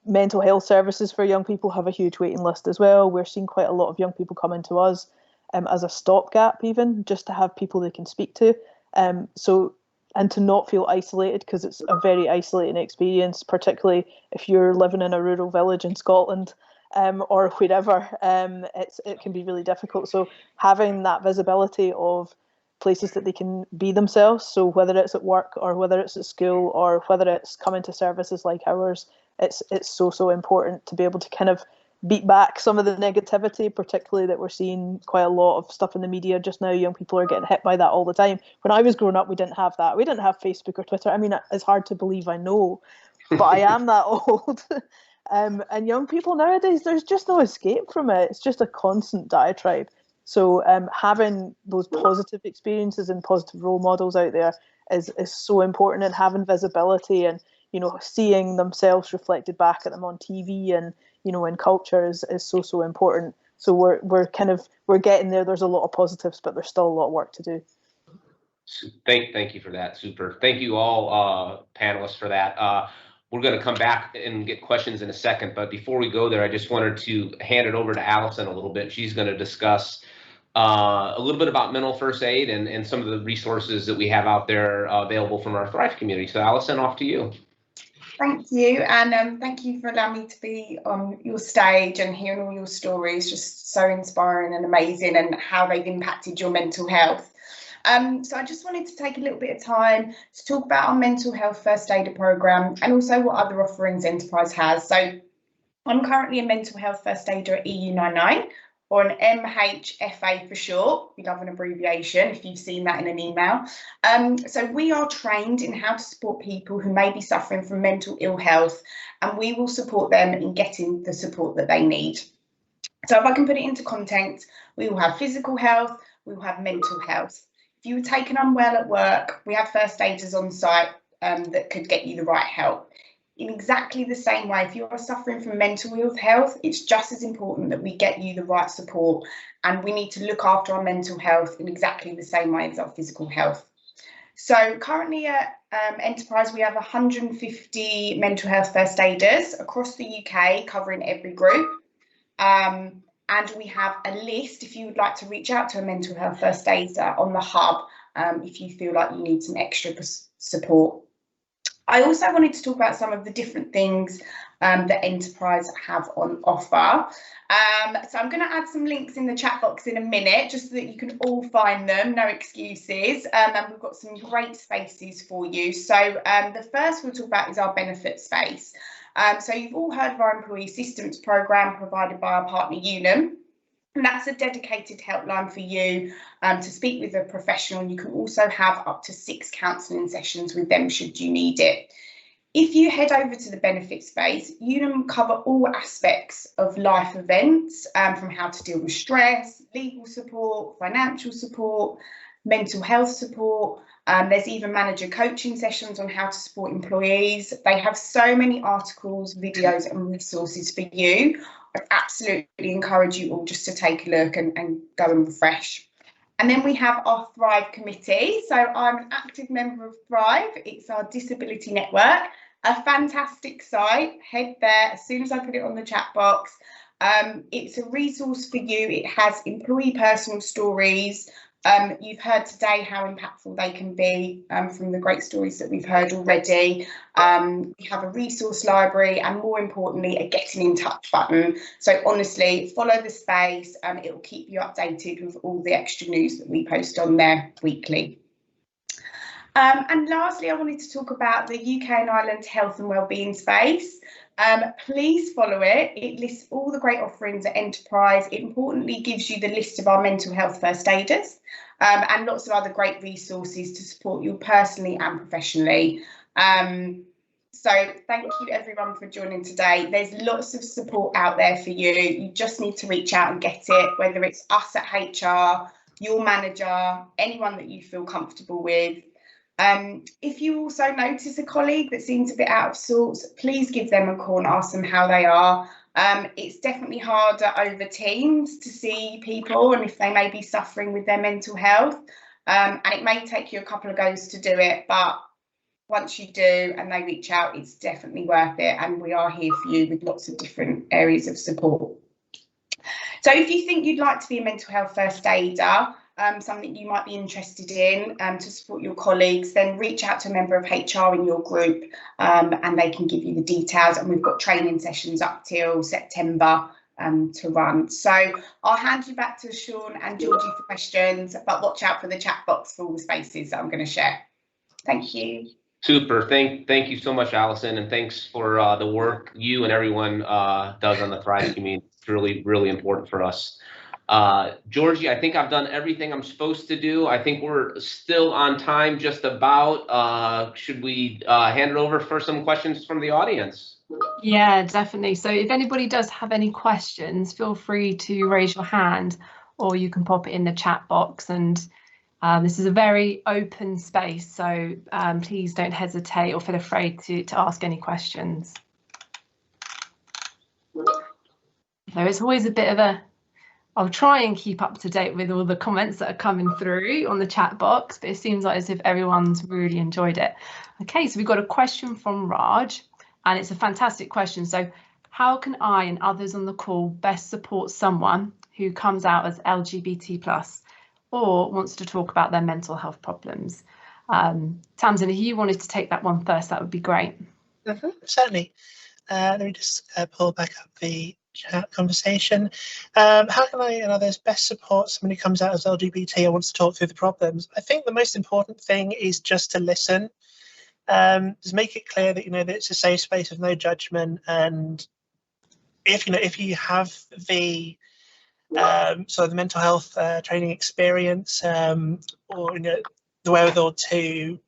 Mental health services for young people have a huge waiting list as well. We're seeing quite a lot of young people coming to us as a stopgap, even just to have people they can speak to. And to not feel isolated, because it's a very isolating experience, particularly if you're living in a rural village in Scotland or wherever. It can be really difficult. So having that visibility of places that they can be themselves, so whether it's at work or whether it's at school or whether it's coming to services like ours, it's so important to be able to kind of beat back some of the negativity, particularly that we're seeing quite a lot of stuff in the media just now. Young people are getting hit by that all the time. When I was growing up, we didn't have that. We didn't have Facebook or Twitter. I mean, it's hard to believe, I know, but I am that old. And young people nowadays, there's just no escape from it. It's just a constant diatribe. So having those positive experiences and positive role models out there is so important, and having visibility and, you know, seeing themselves reflected back at them on TV and, you know, in culture is so important. So we're getting there. There's a lot of positives, but there's still a lot of work to do. Thank you for that. Super. Thank you all panelists for that. We're going to come back and get questions in a second, but before we go there, I just wanted to hand it over to Allison a little bit. She's going to discuss a little bit about mental first aid and some of the resources that we have out there available from our Thrive community. So Allison, off to you. Thank you, and thank you for allowing me to be on your stage and hearing all your stories. Just so inspiring and amazing, and how they've impacted your mental health. So I just wanted to take a little bit of time to talk about our mental health first aider program and also what other offerings Enterprise has. So I'm currently a mental health first aider at EU99, or an MHFA for short. We love an abbreviation if you've seen that in an email. So we are trained in how to support people who may be suffering from mental ill health, and we will support them in getting the support that they need. So if I can put it into context, we will have physical health, we will have mental health. If you were taken unwell at work, we have first aiders on site that could get you the right help. In exactly the same way, if you are suffering from mental ill health, it's just as important that we get you the right support, and we need to look after our mental health in exactly the same way as our physical health. So currently at Enterprise, we have 150 mental health first aiders across the UK, covering every group. And we have a list if you would like to reach out to a mental health first aider on the hub if you feel like you need some extra support. I also wanted to talk about some of the different things that Enterprise have on offer. So I'm going to add some links in the chat box in a minute, just so that you can all find them, no excuses. And we've got some great spaces for you. So the first we'll talk about is our benefit space. So you've all heard of our employee assistance programme provided by our partner Unum. And that's a dedicated helpline for you to speak with a professional. You can also have up to 6 counselling sessions with them should you need it. If you head over to the benefit space, Unum cover all aspects of life events, from how to deal with stress, legal support, financial support, mental health support. There's even manager coaching sessions on how to support employees. They have so many articles, videos and resources for you. I absolutely encourage you all just to take a look and go and refresh. And then we have our Thrive committee. So I'm an active member of Thrive. It's our disability network, a fantastic site. Head there as soon as I put it on the chat box. It's a resource for you. It has employee personal stories. You've heard today how impactful they can be from the great stories that we've heard already. We have a resource library and, more importantly, a getting in touch button. So honestly, follow the space and it will keep you updated with all the extra news that we post on there weekly. And lastly, I wanted to talk about the UK and Ireland health and wellbeing space. Please follow it. It lists all the great offerings at Enterprise. It importantly gives you the list of our mental health first aiders and lots of other great resources to support you personally and professionally. So thank you everyone for joining today. There's lots of support out there for you. You just need to reach out and get it, whether it's us at HR, your manager, anyone that you feel comfortable with. If you also notice a colleague that seems a bit out of sorts, please give them a call and ask them how they are. It's definitely harder over Teams to see people and if they may be suffering with their mental health. And it may take you a couple of goes to do it, but once you do and they reach out, it's definitely worth it, and we are here for you with lots of different areas of support. So if you think you'd like to be a mental health first aider, something you might be interested in to support your colleagues, then reach out to a member of HR in your group and they can give you the details. And we've got training sessions up till September to run. So I'll hand you back to Sean and Georgie for questions, but watch out for the chat box for all the spaces that I'm going to share. Thank you. Super. Thank you so much, Alison, and thanks for the work you and everyone does on the Thrive community. It's really, really important for us. Georgie, I think I've done everything I'm supposed to do. I think we're still on time, just about. Should we hand it over for some questions from the audience? Yeah, definitely. So if anybody does have any questions, feel free to raise your hand, or you can pop it in the chat box. And this is a very open space, so please don't hesitate or feel afraid to ask any questions. There is always a bit of a, I'll try and keep up to date with all the comments that are coming through on the chat box, but it seems like as if everyone's really enjoyed it. Okay, so we've got a question from Raj, and it's a fantastic question. So how can I and others on the call best support someone who comes out as LGBT+ or wants to talk about their mental health problems? Tamsin, if you wanted to take that one first, that would be great. Certainly. Let me just pull back up the chat conversation. How can I and others best support someone who comes out as LGBT or wants to talk through the problems? I think the most important thing is just to listen. Just make it clear that that it's a safe space with no judgment, and if you have the sort of the mental health training experience or the wherewithal to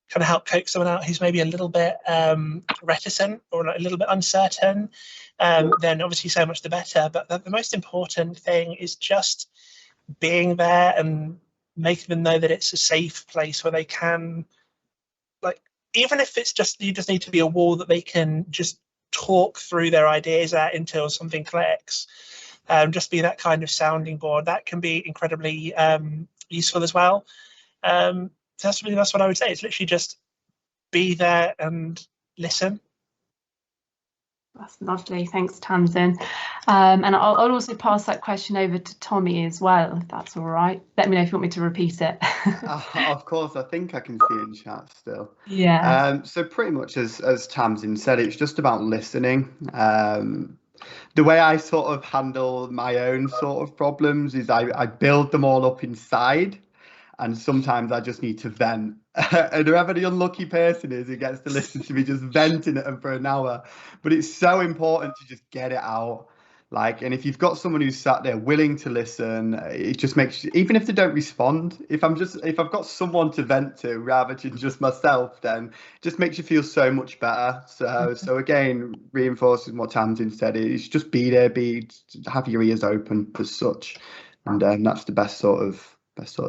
kind of help coax someone out who's maybe a little bit reticent or a little bit uncertain, then obviously so much the better. But the most important thing is just being there and making them know that it's a safe place where they can, like, even if it's just, you just need to be a wall that they can just talk through their ideas at until something clicks. Just be that kind of sounding board. That can be incredibly useful as well. So that's what I would say. It's literally just be there and listen. That's lovely. Thanks, Tamsin. And I'll also pass that question over to Tommy as well, if that's all right. Let me know if you want me to repeat it. Of course, I think I can see in chat still. Yeah. So pretty much as Tamsin said, it's just about listening. The way I sort of handle my own sort of problems is I build them all up inside. And sometimes I just need to vent. And whoever the unlucky person is who gets to listen to me just venting at them for an hour. But it's so important to just get it out. Like, and if you've got someone who's sat there willing to listen, it just makes, even if they don't respond, if I've got someone to vent to rather than just myself, then it just makes you feel so much better. So again, reinforcing what Tamsin said, is just be there, have your ears open as such. And that's the best sort of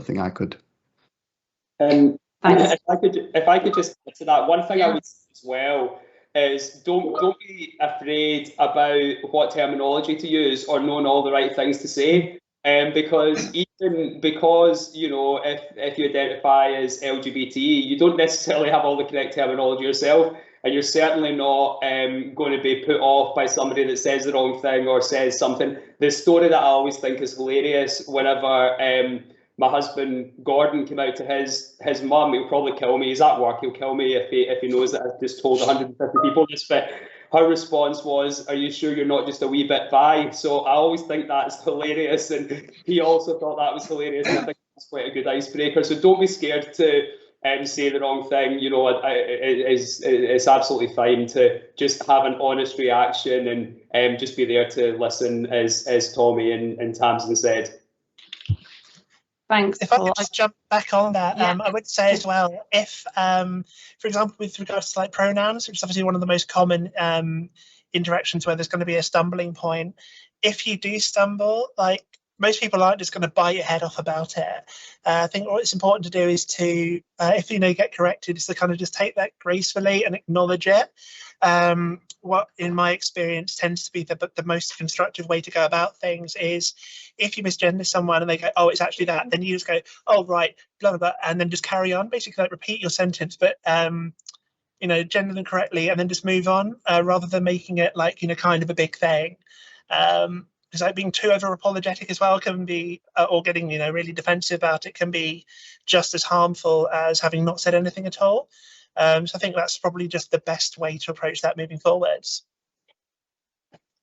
thing I could. If I could just add to that, one thing I would say as well is don't be afraid about what terminology to use or knowing all the right things to say. Because if you identify as LGBT, you don't necessarily have all the correct terminology yourself, and you're certainly not going to be put off by somebody that says the wrong thing or says something. The story that I always think is hilarious, whenever my husband Gordon came out to his mum, he'll probably kill me. He's at work. He'll kill me if he knows that I've just told 150 people this. But her response was, "Are you sure you're not just a wee bit bi?" So I always think that's hilarious, and he also thought that was hilarious. And I think that's quite a good icebreaker. So don't be scared to say the wrong thing. It's absolutely fine to just have an honest reaction and just be there to listen, as Tommy and Tamsin said. Thanks. If I could just jump back on that, I would say as well, if, for example, with regards to like pronouns, which is obviously one of the most common interactions where there's going to be a stumbling point, if you do stumble, like, most people aren't just going to bite your head off about it. I think what it's important to do is to, if you get corrected, is to kind of just take that gracefully and acknowledge it. What, in my experience, tends to be the most constructive way to go about things is if you misgender someone and they go, oh, it's actually that, then you just go, oh, right, blah, blah, blah, and then just carry on, basically like repeat your sentence, but gender them correctly and then just move on, rather than making it like, kind of a big thing. Because like being too over apologetic as well can be, or getting, really defensive about it can be just as harmful as having not said anything at all. So I think that's probably just the best way to approach that moving forwards.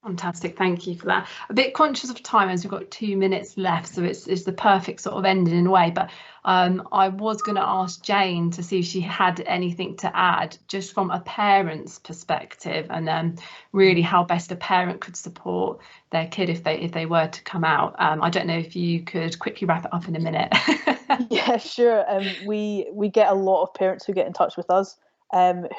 Fantastic, thank you for that. A bit conscious of time as we've got 2 minutes left, so it's the perfect sort of ending in a way, but I was going to ask Jane to see if she had anything to add just from a parent's perspective, and really how best a parent could support their kid if they were to come out. I don't know if you could quickly wrap it up in a minute. Yeah, sure. We get a lot of parents who get in touch with us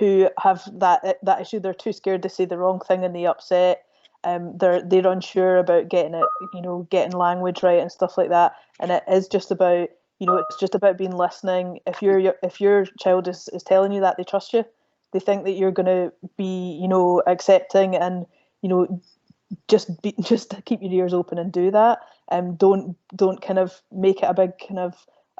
who have that issue. They're too scared to say the wrong thing and they upset. They're unsure about getting it, getting language right and stuff like that. And it is just about, it's just about being listening. If your child is telling you that, they trust you. They think that you're going to be, accepting and, just keep your ears open and do that. Don't kind of make it a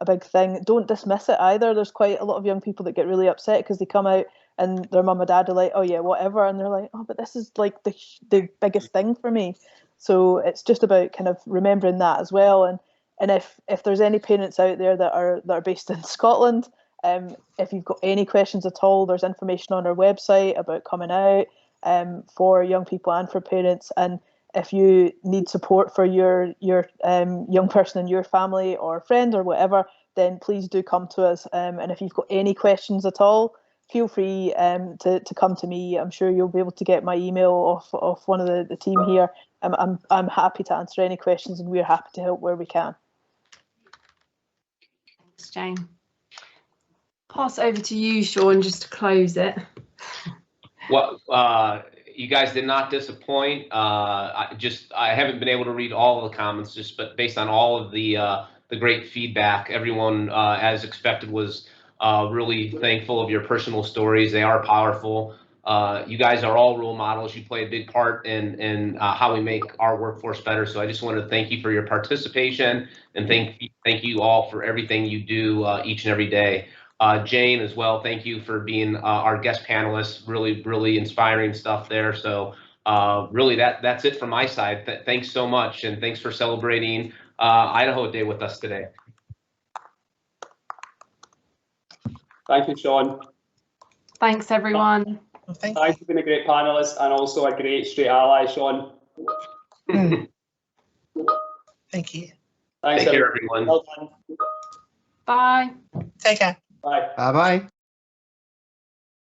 big thing. Don't dismiss it either. There's quite a lot of young people that get really upset because they come out and their mum and dad are like, oh yeah, whatever, and they're like, oh, but this is like the biggest thing for me. So it's just about kind of remembering that as well. And if there's any parents out there that are based in Scotland, if you've got any questions at all, there's information on our website about coming out for young people and for parents. And if you need support for your young person in your family or friend or whatever, then please do come to us. And if you've got any questions at all, feel free to come to me. I'm sure you'll be able to get my email off one of the team here. I'm happy to answer any questions, and we're happy to help where we can. Thanks, Jane. Pass over to you, Sean, just to close it. Well, you guys did not disappoint. I haven't been able to read all of the comments, but based on all of the great feedback, everyone, as expected, was really thankful of your personal stories. They are powerful. You guys are all role models. You play a big part in how we make our workforce better. So I just wanted to thank you for your participation, and thank you all for everything you do each and every day. Jane as well, thank you for being our guest panelist. Really, really inspiring stuff there. So really that's it from my side. Thanks so much, and thanks for celebrating Idaho Day with us today. Thank you, Sean. Thanks, everyone. Well, thank Thanks for being a great panelist and also a great straight ally, Sean. you. Thank you. Thanks, Take care, everyone. Well done. Bye. Take care. Bye. Bye-bye.